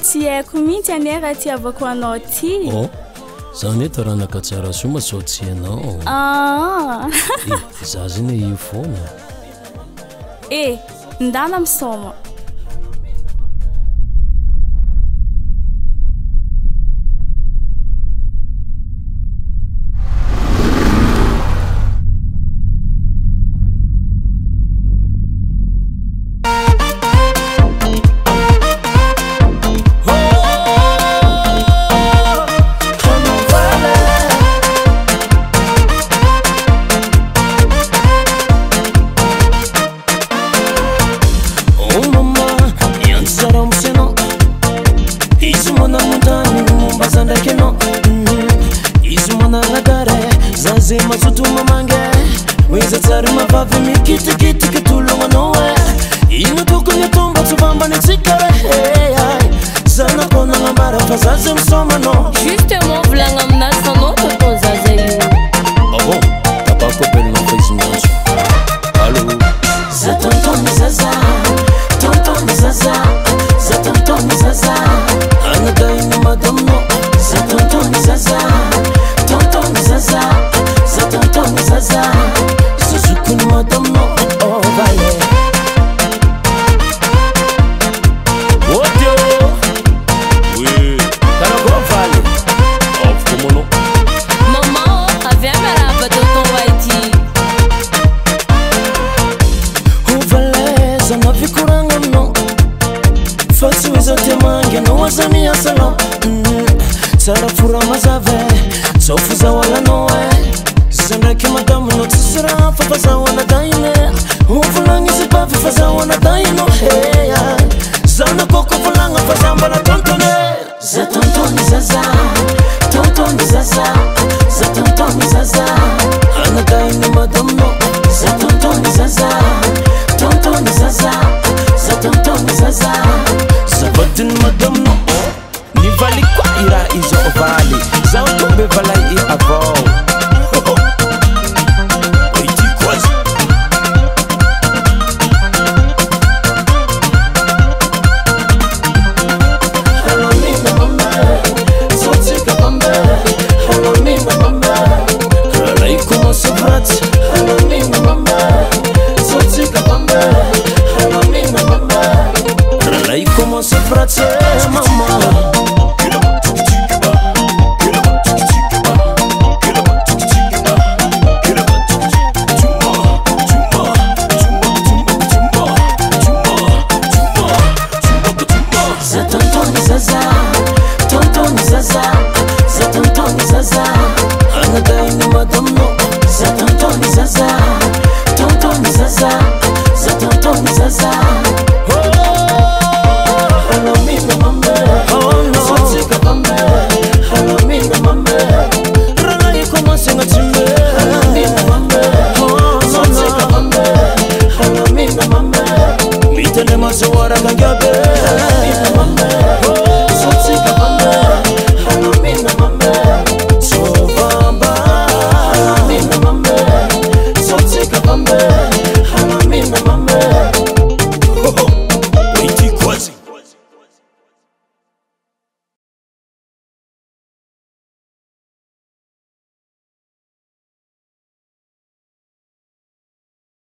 Tsy haiko mihitsy anie raha tiavako anao ty. Oh, zany eto raha nakatsara soa sao tsy ianao. Za zany io foana. Ndana misoma. Justement, volagna aminazy fa anao tonton zaza io. Ah bon? Tapako appelle fa izy miantso. Allô? Za tonton zaza, tonton zaza, za tonton zaza. Anadai ni madame no. Za tonton zaza, tonton zaza, za tonton zaza. Suzuku ni madame no. Oh vale. Sara fura mazave, sofuza wala noe. Zanreke madamu no tsira, fafaza wana daine. Ufulangi zipafi faza wana daino. Hey, zana koko fulanga fazamba la tontone. Za tonton zaza, tonton zaza, za tonton zaza. Ana daine madamu no. Za tonton zaza, tonton zaza, za tonton zaza. Zabatin madamu no. Ni vali kwa ira izo ovali. Za utombe vala i avon.